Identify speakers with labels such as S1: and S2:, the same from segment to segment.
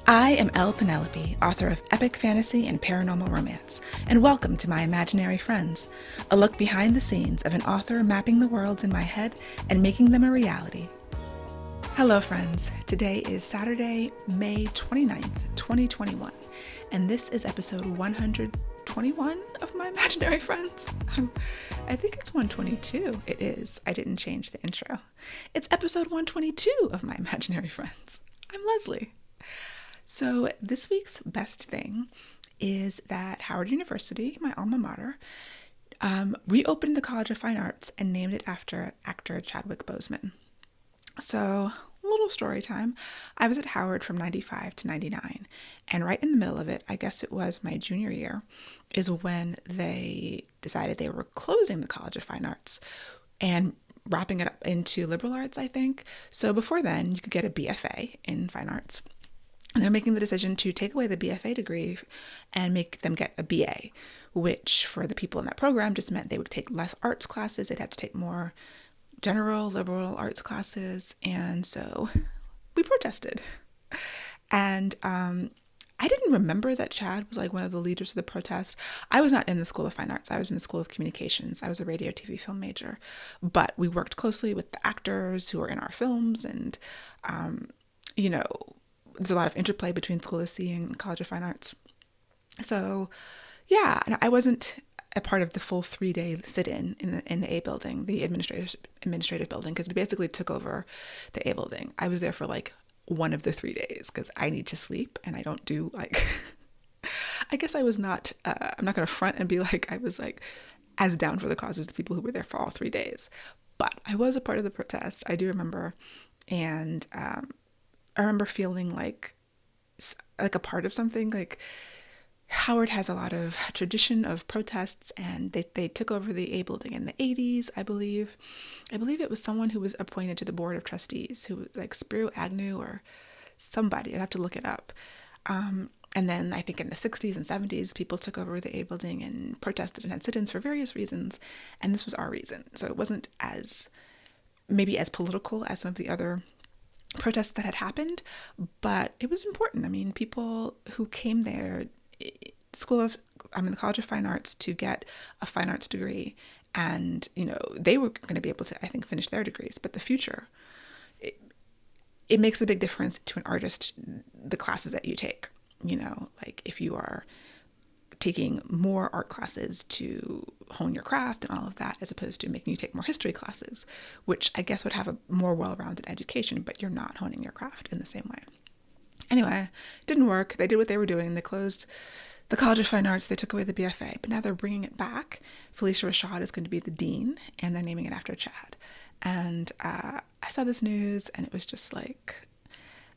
S1: I am Penelope, author of epic fantasy and paranormal romance, and welcome to my imaginary friends, a look behind the scenes of an author mapping the worlds in my head and making them a reality. Hello friends, today is Saturday, May 29th, 2021, and this is episode 121 of my imaginary friends. I think it's 122. It is. I didn't change the intro. It's episode 122 of my imaginary friends. I'm Leslie. So this week's best thing is that Howard University, my alma mater, reopened the College of Fine Arts and named it after actor Chadwick Boseman. So, a little story time. I was at Howard from 95 to 99, and right in the middle of it, I guess it was my junior year, is when they decided they were closing the College of Fine Arts and wrapping it up into liberal arts, I think. So before then, you could get a BFA in fine arts. And they're making the decision to take away the BFA degree and make them get a BA, which for the people in that program just meant they would take less arts classes. They'd have to take more general liberal arts classes. And so we protested. And I didn't remember that Chad was like one of the leaders of the protest. I was not in the School of Fine Arts. I was in the School of Communications. I was a radio, TV, film major. But we worked closely with the actors who were in our films. And, there's a lot of interplay between School of C and College of Fine Arts. So, yeah, I wasn't a part of the full 3-day sit-in in the A building, the administrative building, because we basically took over the A building. I was there for like one of the 3 days because I need to sleep and I don't do like, I guess I was not, I'm not going to front and be like, I was like as down for the cause as the people who were there for all 3 days. But I was a part of the protest. I do remember. And, I remember feeling like a part of something. Like Howard has a lot of tradition of protests, and they took over the A building in the 80s, I believe. I believe it was someone who was appointed to the board of trustees, who was like Spiro Agnew or somebody. I'd have to look it up. And then I think in the 60s and 70s, people took over the A building and protested and had sit-ins for various reasons. And this was our reason. So it wasn't maybe as political as some of the other protests that had happened, but it was important. I mean, people who came there, the College of Fine Arts, to get a fine arts degree, and they were going to be able to, I think, finish their degrees. But the future, it makes a big difference to an artist, the classes that you take. Like if you are taking more art classes to hone your craft and all of that, as opposed to making you take more history classes, which I guess would have a more well-rounded education, but you're not honing your craft in the same way. Anyway, it didn't work. They did what they were doing. They closed the College of Fine Arts. They took away the BFA, but now they're bringing it back. Felicia Rashad is going to be the dean, and they're naming it after Chad. And I saw this news, and it was just like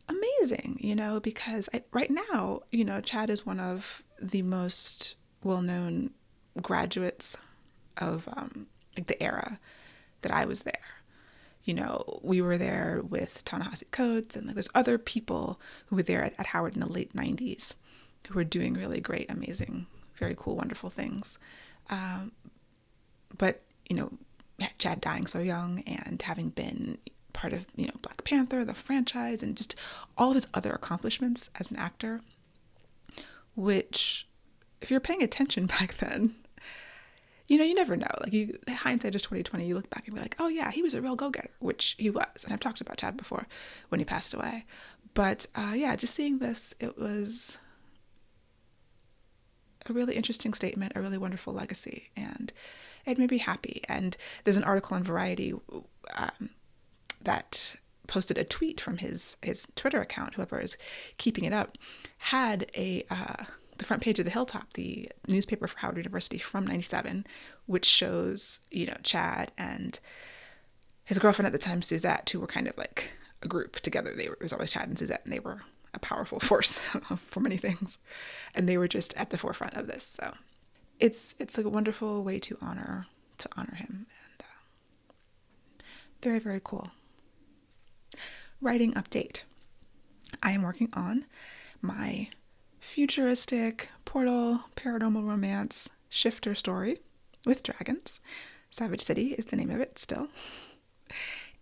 S1: amazing, because right now, Chad is one of the most well-known graduates of like the era that I was there. We were there with Ta-Nehisi Coates, and like there's other people who were there at Howard in the late 90s who were doing really great, amazing, very cool, wonderful things. But Chad dying so young and having been part of Black Panther, the franchise, and just all of his other accomplishments as an actor, which if you're paying attention back then, you never know. Like hindsight is 2020. You look back and be like, oh yeah, he was a real go-getter, which he was. And I've talked about Chad before when he passed away. But just seeing this, it was a really interesting statement, a really wonderful legacy, and it made me happy. And there's an article in Variety that posted a tweet from his Twitter account. Whoever is keeping it up had the front page of the Hilltop, the newspaper for Howard University from 97, which shows, Chad and his girlfriend at the time, Suzette, who were kind of like a group together. It was always Chad and Suzette, and they were a powerful force for many things. And they were just at the forefront of this. So it's like a wonderful way to honor him. And very, very cool. Writing update. I am working on my futuristic portal paranormal romance shifter story with dragons. Savage City is the name of it still.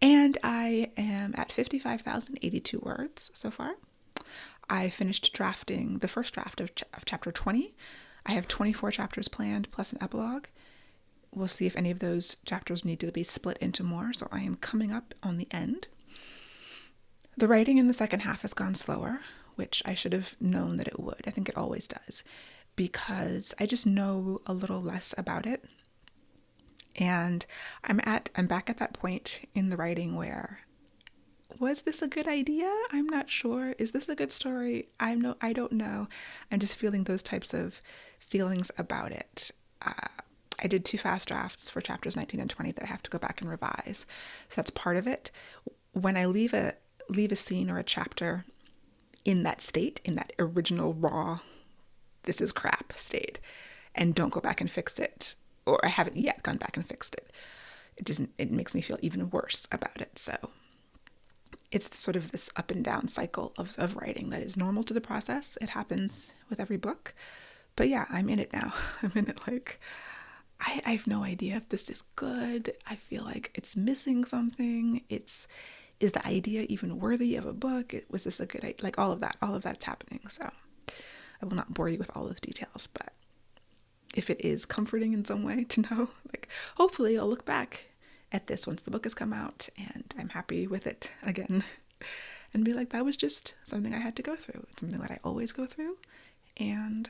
S1: And I am at 55,082 words so far. I finished drafting the first draft of chapter 20. I have 24 chapters planned plus an epilogue. We'll see if any of those chapters need to be split into more. So I am coming up on the end. The writing in the second half has gone slower, which I should have known that it would. I think it always does, because I just know a little less about it. And I'm back at that point in the writing where, was this a good idea? I'm not sure. Is this a good story? I don't know. I'm just feeling those types of feelings about it. I did 2 fast drafts for chapters 19 and 20 that I have to go back and revise. So that's part of it. When I leave a scene or a chapter in that state, in that original raw, this is crap state, and don't go back and fix it, or I haven't yet gone back and fixed it, it makes me feel even worse about it. So it's sort of this up and down cycle of writing that is normal to the process. It happens with every book. But yeah, I'm in it now. I'm in it like, I have no idea if this is good. I feel like it's missing something. Is the idea even worthy of a book? Was this a good idea? Like all of that's happening. So I will not bore you with all those details, but if it is comforting in some way to know, like, hopefully I'll look back at this once the book has come out and I'm happy with it again and be like, that was just something I had to go through. It's something that I always go through, and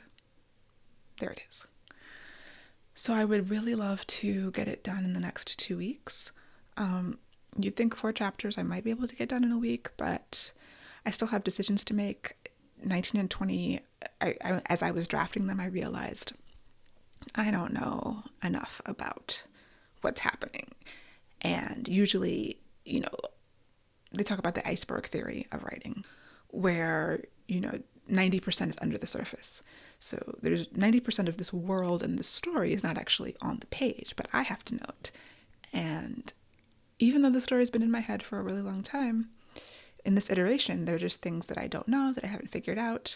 S1: there it is. So I would really love to get it done in the next 2 weeks. You'd think 4 chapters I might be able to get done in a week, but I still have decisions to make. 19 and 20, as I was drafting them, I realized I don't know enough about what's happening. And usually, they talk about the iceberg theory of writing, where, 90% is under the surface. So there's 90% of this world and this story is not actually on the page, but I have to know it. And even though the story's been in my head for a really long time, in this iteration, there are just things that I don't know, that I haven't figured out.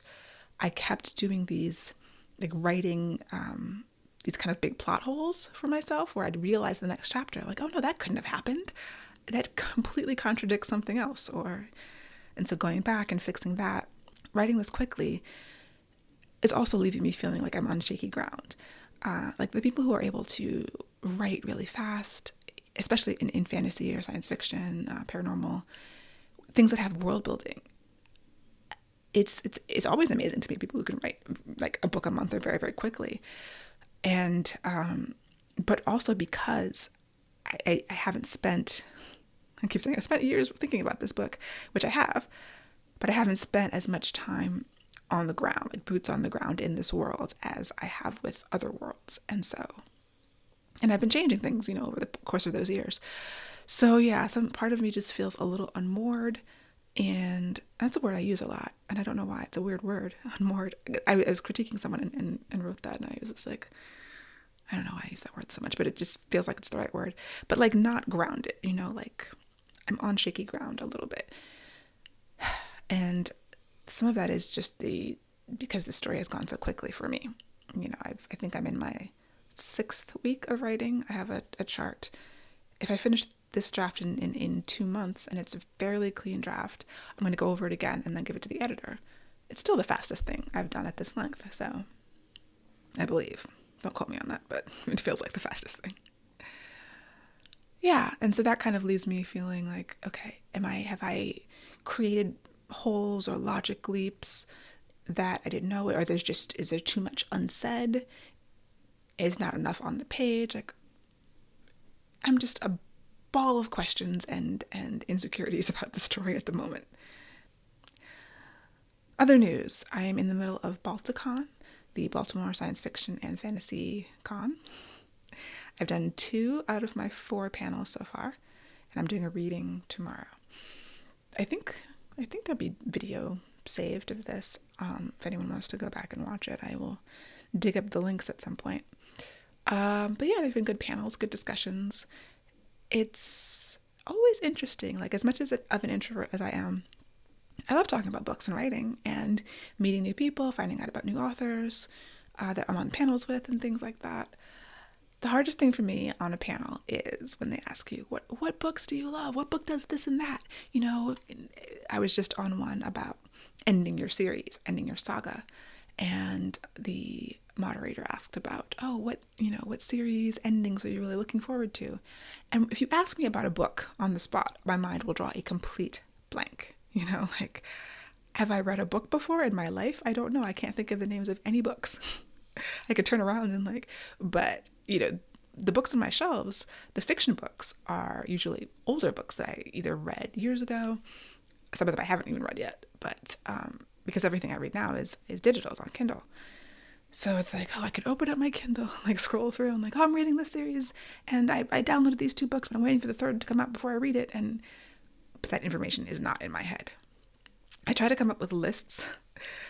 S1: I kept doing these, like writing these kind of big plot holes for myself, where I'd realize the next chapter, like, oh no, that couldn't have happened. That completely contradicts something else. And so going back and fixing that, writing this quickly, is also leaving me feeling like I'm on shaky ground. Like the people who are able to write really fast, especially in fantasy or science fiction, paranormal, things that have world building. It's always amazing to me, people who can write like a book a month or very, very quickly. And, but also because I haven't spent, I keep saying I spent years thinking about this book, which I have, but I haven't spent as much time on the ground, like boots on the ground in this world as I have with other worlds. And I've been changing things, over the course of those years. So yeah, some part of me just feels a little unmoored, and that's a word I use a lot, and I don't know why. It's a weird word, unmoored. I was critiquing someone and wrote that, and I was just like, I don't know why I use that word so much, but it just feels like it's the right word. But like not grounded, like I'm on shaky ground a little bit. And some of that is just because the story has gone so quickly for me. I think I'm in my 6th week of writing. I have a chart. If I finish this draft in 2 months and it's a fairly clean draft, I'm going to go over it again and then give it to the editor. It's still the fastest thing I've done at this length, so I believe. Don't quote me on that, but it feels like the fastest thing. Yeah, and so that kind of leaves me feeling like, okay, have I created holes or logic leaps that I didn't know, or is there too much unsaid? Is not enough on the page? Like, I'm just a ball of questions and insecurities about the story at the moment. Other news, I am in the middle of Balticon, the Baltimore Science Fiction and Fantasy Con. I've done 2 out of my 4 panels so far, and I'm doing a reading tomorrow. I think there'll be video saved of this. If anyone wants to go back and watch it, I will dig up the links at some point. But yeah, they've been good panels, good discussions. It's always interesting. Like, as much of an introvert as I am, I love talking about books and writing and meeting new people, finding out about new authors that I'm on panels with and things like that. The hardest thing for me on a panel is when they ask you, what books do you love? What book does this and that? I was just on one about ending your series, ending your saga. And the moderator asked about, oh, what series endings are you really looking forward to? And if you ask me about a book on the spot, my mind will draw a complete blank. Like, have I read a book before in my life? I don't know. I can't think of the names of any books. I could turn around and but the books on my shelves, the fiction books, are usually older books that I either read years ago, some of them I haven't even read yet, but because everything I read now is digital, it's on Kindle. So it's like, oh, I could open up my Kindle, scroll through, and oh, I'm reading this series, and I downloaded these 2 books, but I'm waiting for the third to come out before I read it, but that information is not in my head. I try to come up with lists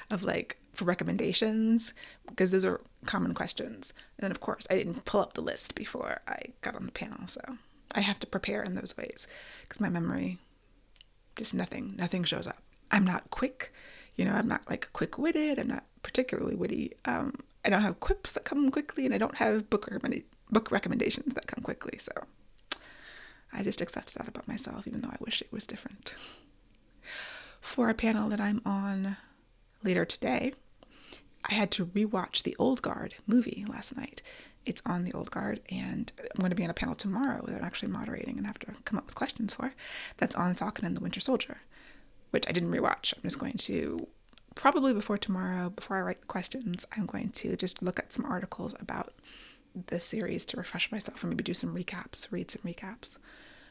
S1: of for recommendations, because those are common questions. And then of course I didn't pull up the list before I got on the panel, so I have to prepare in those ways, because my memory, just nothing shows up. I'm not quick, I'm not quick-witted, I'm not particularly witty. I don't have quips that come quickly, and I don't have book recommendations that come quickly, so I just accept that about myself, even though I wish it was different. For a panel that I'm on later today, I had to rewatch the Old Guard movie last night. It's on the Old Guard, and I'm going to be on a panel tomorrow that I'm actually moderating and have to come up with questions for. That's on Falcon and the Winter Soldier, which I didn't rewatch. I'm just going to, probably before tomorrow, before I write the questions, I'm going to just look at some articles about the series to refresh myself, and maybe do some recaps, read some recaps.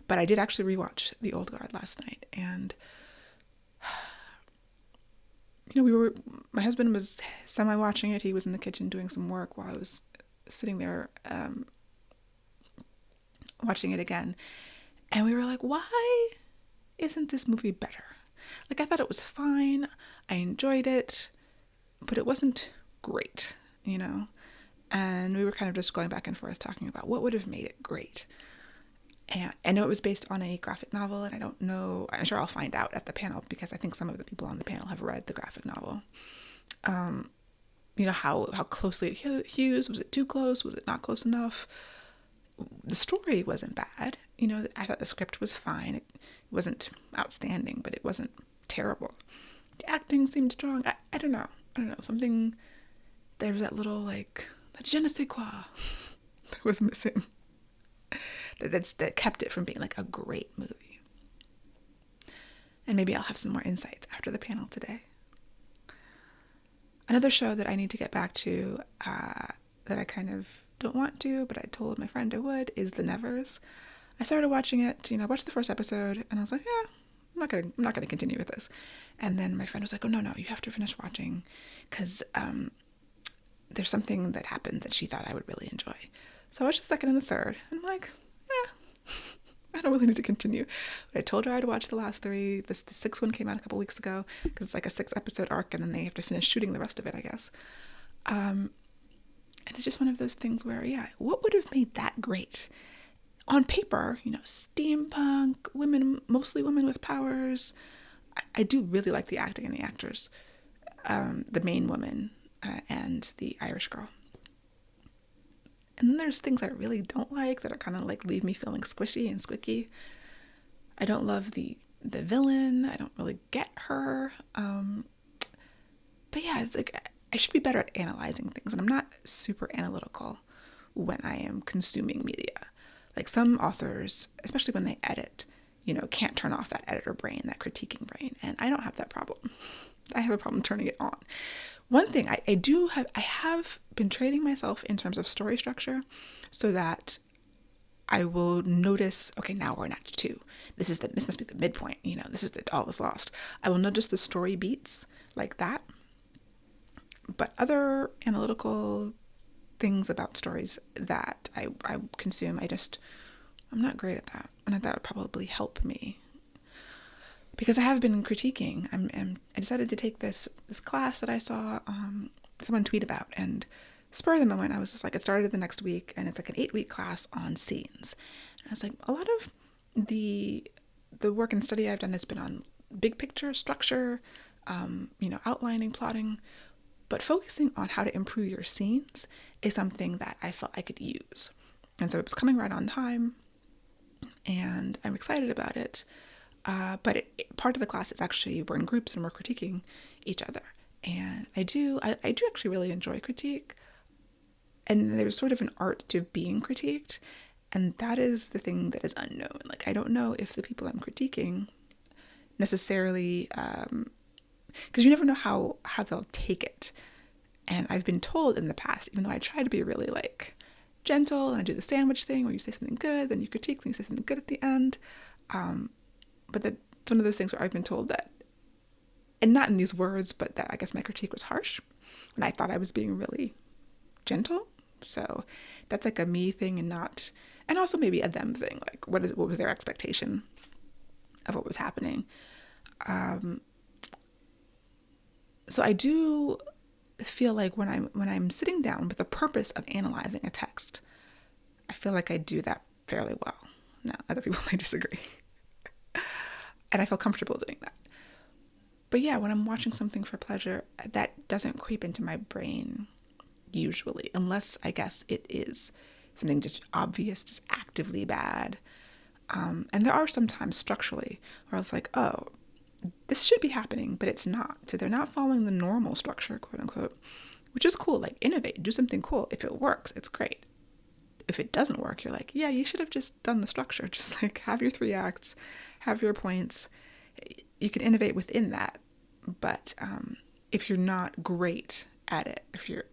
S1: But I did actually rewatch the Old Guard last night, and my husband was semi-watching it. He was in the kitchen doing some work while I was sitting there watching it again. And we were like, why isn't this movie better? I thought it was fine. I enjoyed it, but it wasn't great, And we were kind of just going back and forth talking about what would have made it great. And I know it was based on a graphic novel, and I don't know, I'm sure I'll find out at the panel, because I think some of the people on the panel have read the graphic novel. How closely it hews. Was it too close? Was it not close enough? The story wasn't bad. I thought the script was fine. It wasn't outstanding, but it wasn't terrible. The acting seemed strong. I don't know. Something, there was that little, that je ne sais quoi that was missing. That kept it from being a great movie. And maybe I'll have some more insights after the panel today. Another show that I need to get back to, that I kind of don't want to, but I told my friend I would, is The Nevers. I started watching it, I watched the first episode, and I was like, yeah, I'm not gonna continue with this. And then my friend was like, oh, no, you have to finish watching, because there's something that happened that she thought I would really enjoy. So I watched the second and the third, and I'm like, I don't really need to continue. But I told her I'd watch the last 3. The 6th one came out a couple weeks ago, because it's a 6-episode arc, and then they have to finish shooting the rest of it, I guess. And it's just one of those things where, what would have made that great? On paper, steampunk, mostly women with powers. I do really like the acting and the actors. The main woman and the Irish girl. And then there's things I really don't like that are kind of leave me feeling squishy and squicky. I don't love the villain. I don't really get her. But yeah, it's I should be better at analyzing things, and I'm not super analytical when I am consuming media. Some authors, especially when they edit, can't turn off that editor brain, that critiquing brain, and I don't have that problem. I have a problem turning it on. One thing I have been training myself in terms of story structure, so that I will notice, okay, now we're in Act 2. This must be the midpoint, this is all is lost. I will notice the story beats like that. But other analytical things about stories that I consume, I'm not great at that. And that would probably help me, because I have been critiquing. I decided to take this class that I saw someone tweet about, and spur of the moment, I was just it started the next week, and it's an 8-week class on scenes. And I was like, a lot of the work and study I've done has been on big picture structure, outlining, plotting, but focusing on how to improve your scenes is something that I felt I could use. And so it was coming right on time, and I'm excited about it. But part of the class is actually, we're in groups and we're critiquing each other. And I do actually really enjoy critique. And there's sort of an art to being critiqued. And that is the thing that is unknown. Like, I don't know if the people I'm critiquing necessarily, because you never know how they'll take it. And I've been told in the past, even though I try to be really like gentle and I do the sandwich thing where you say something good, then you critique, then you say something good at the end. But that's one of those things where I've been told that, and not in these words, but that I guess my critique was harsh. And I thought I was being really gentle. So that's like a me thing and not, and also maybe a them thing. Like what was their expectation of what was happening? So I do feel like when I'm sitting down with the purpose of analyzing a text, I feel like I do that fairly well. Now, other people might disagree. And I feel comfortable doing that. But yeah, when I'm watching something for pleasure, that doesn't creep into my brain usually, unless I guess it is something just obvious, just actively bad. And there are sometimes structurally where I was like, oh, this should be happening, but it's not. So they're not following the normal structure, quote unquote, which is cool. Like, innovate, do something cool. If it works, it's great. If it doesn't work, you're like, yeah, you should have just done the structure. Just like have your 3 acts, have your points. You can innovate within that. But if you're not great at it, if you're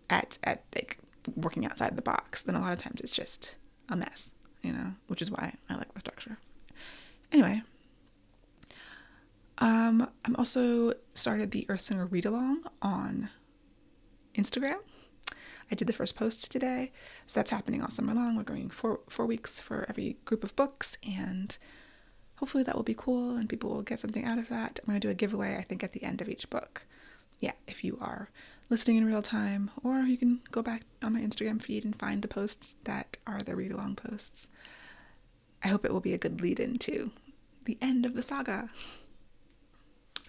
S1: at like working outside the box, then a lot of times it's just a mess, which is why I like the structure. Anyway, I'm also started the Earthsinger read-along on Instagram. I did the first post today, so that's happening all summer long. We're going 4 weeks for every group of books, and hopefully that will be cool and people will get something out of that. I'm going to do a giveaway, I think, at the end of each book. Yeah, if you are listening in real time, or you can go back on my Instagram feed and find the posts that are the read-along posts. I hope it will be a good lead-in to the end of the saga.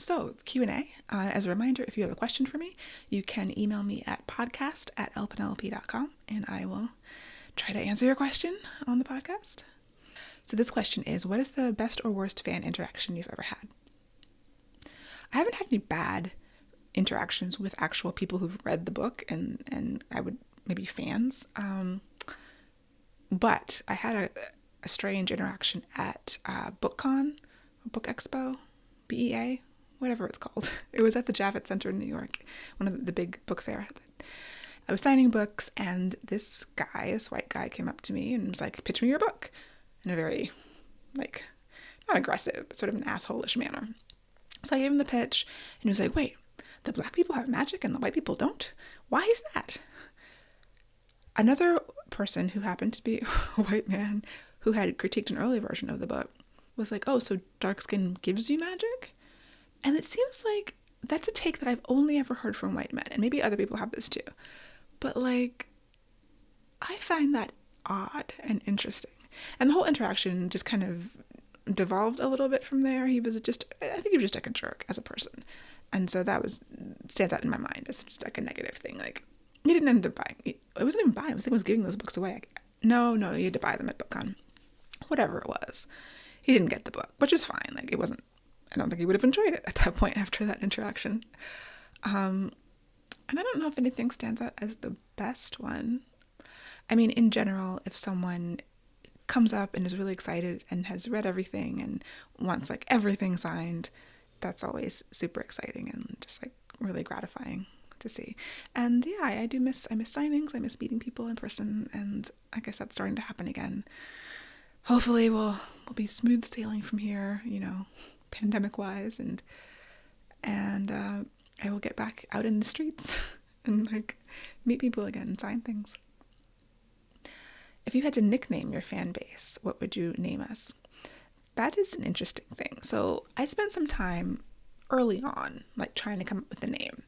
S1: So, Q&A. As a reminder, if you have a question for me, you can email me at podcast@lpenelope.com, and I will try to answer your question on the podcast. So this question is, what is the best or worst fan interaction you've ever had? I haven't had any bad interactions with actual people who've read the book, and I would maybe fans. But I had a strange interaction at BookCon, Book Expo, BEA, whatever it's called. It was at the Javits Center in New York, one of the big book fair. I was signing books, and this white guy came up to me and was like, pitch me your book, in a very, like, not aggressive, but sort of an asshole-ish manner. So I gave him the pitch, and he was like, wait, the black people have magic and the white people don't? Why is that? Another person who happened to be a white man who had critiqued an early version of the book was like, oh, so dark skin gives you magic? And it seems like that's a take that I've only ever heard from white men, and maybe other people have this too. But like, I find that odd and interesting. And the whole interaction just kind of devolved a little bit from there. I think he was just like a jerk as a person. And so that stands out in my mind as just like a negative thing. Like, he didn't end up buying. It wasn't even buying. I think he was giving those books away. No, you had to buy them at BookCon. Whatever it was. He didn't get the book, which is fine. Like, it wasn't, I don't think he would have enjoyed it at that point after that interaction. And I don't know if anything stands out as the best one. I mean, in general, if someone comes up and is really excited and has read everything and wants like everything signed, that's always super exciting and just like really gratifying to see. And yeah, I miss signings. I miss meeting people in person, and I guess that's starting to happen again. Hopefully we'll be smooth sailing from here, pandemic wise, and I will get back out in the streets and like meet people again and sign things. If you had to nickname your fan base, what would you name us? That is an interesting thing. So I spent some time early on, like trying to come up with a name.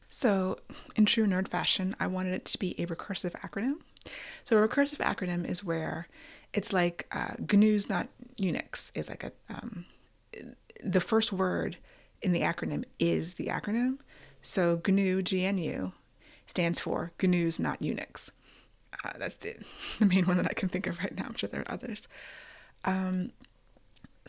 S1: So in true nerd fashion, I wanted it to be a recursive acronym. So a recursive acronym is where it's like GNU's not Unix is like the first word in the acronym is the acronym. So GNU stands for GNU's not Unix. That's the main one that I can think of right now. I'm sure there are others.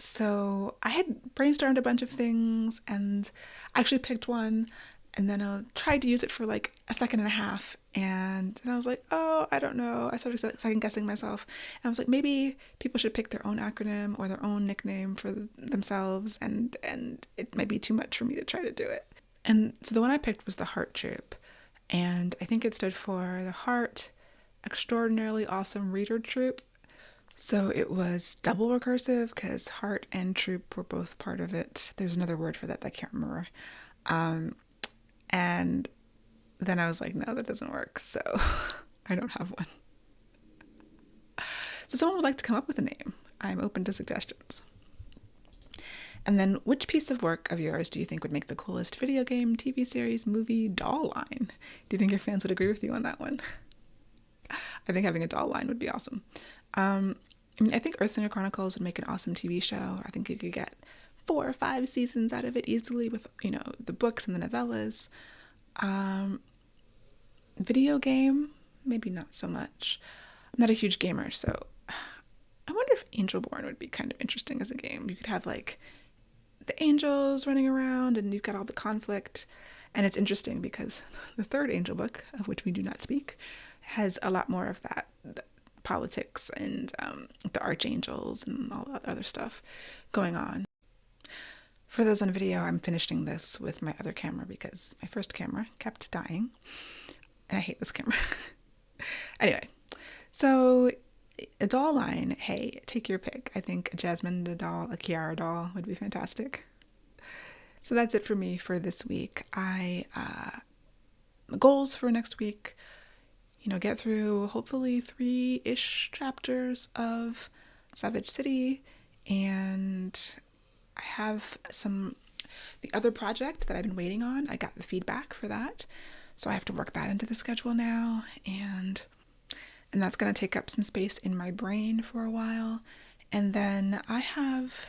S1: So I had brainstormed a bunch of things and actually picked one, and then I tried to use it for like a second and a half, and then I was like, oh, I don't know. I started second guessing myself, and I was like, maybe people should pick their own acronym or their own nickname for themselves, and it might be too much for me to try to do it. And so the one I picked was the Heart Troop, and I think it stood for the Heart Extraordinarily Awesome Reader Troop. So it was double recursive because Heart and Troop were both part of it. There's another word for that I can't remember. And then I was like, no, that doesn't work. So I don't have one. So someone would like to come up with a name. I'm open to suggestions. And then which piece of work of yours do you think would make the coolest video game, TV series, movie, doll line? Do you think your fans would agree with you on that one? I think having a doll line would be awesome. I think Earthsinger Chronicles would make an awesome TV show. I think you could get 4 or 5 seasons out of it easily with, the books and the novellas. Video game, maybe not so much. I'm not a huge gamer, so I wonder if Angelborn would be kind of interesting as a game. You could have like the angels running around and you've got all the conflict. And it's interesting because the third Angel book, of which we do not speak, has a lot more of that politics and the archangels and all that other stuff going on. For those on video, I'm finishing this with my other camera because my first camera kept dying. And I hate this camera. Anyway, so a doll line, hey, take your pick. I think a Jasmine doll, a Kiara doll would be fantastic. So that's it for me for this week. Goals for next week, get through hopefully 3-ish chapters of Savage City, and I have the other project that I've been waiting on. I got the feedback for that, so I have to work that into the schedule now, and that's going to take up some space in my brain for a while. And then I have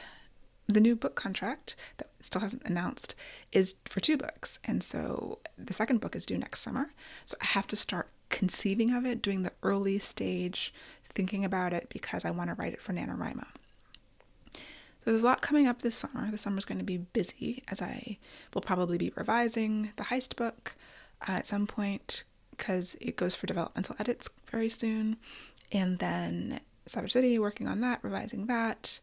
S1: the new book contract that still hasn't announced is for 2 books, and so the second book is due next summer, so I have to start conceiving of it, doing the early stage thinking about it, because I want to write it for NaNoWriMo. So there's a lot coming up this summer. The summer's going to be busy, as I will probably be revising the Heist book at some point, because it goes for developmental edits very soon, and then Savage City, working on that, revising that,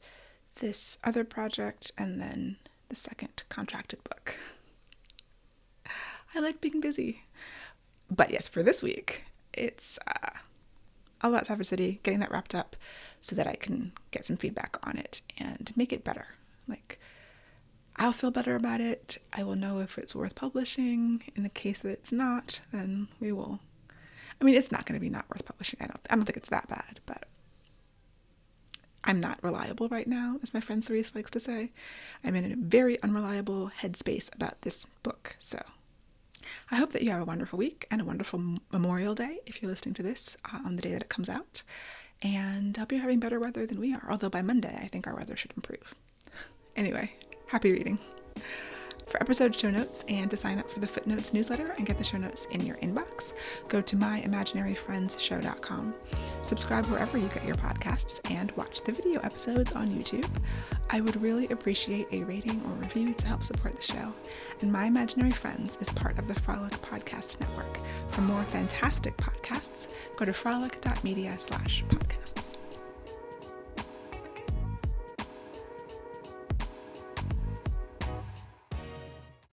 S1: this other project, and then the second contracted book. I like being busy. But yes, for this week, it's all about Savage City, getting that wrapped up so that I can get some feedback on it and make it better. Like, I'll feel better about it. I will know if it's worth publishing. In the case that it's not, then we will. I mean, it's not going to be not worth publishing. I don't think it's that bad, but I'm not reliable right now, as my friend Cerise likes to say. I'm in a very unreliable headspace about this book, so I hope that you have a wonderful week and a wonderful Memorial Day if you're listening to this on the day that it comes out. And I hope you're having better weather than we are, although by Monday I think our weather should improve. Anyway, happy reading. For episode show notes and to sign up for the Footnotes newsletter and get the show notes in your inbox, go to myimaginaryfriendsshow.com. Subscribe wherever you get your podcasts and watch the video episodes on YouTube. I would really appreciate a rating or review to help support the show. And My Imaginary Friends is part of the Frolic Podcast Network. For more fantastic podcasts, go to frolic.media/podcasts.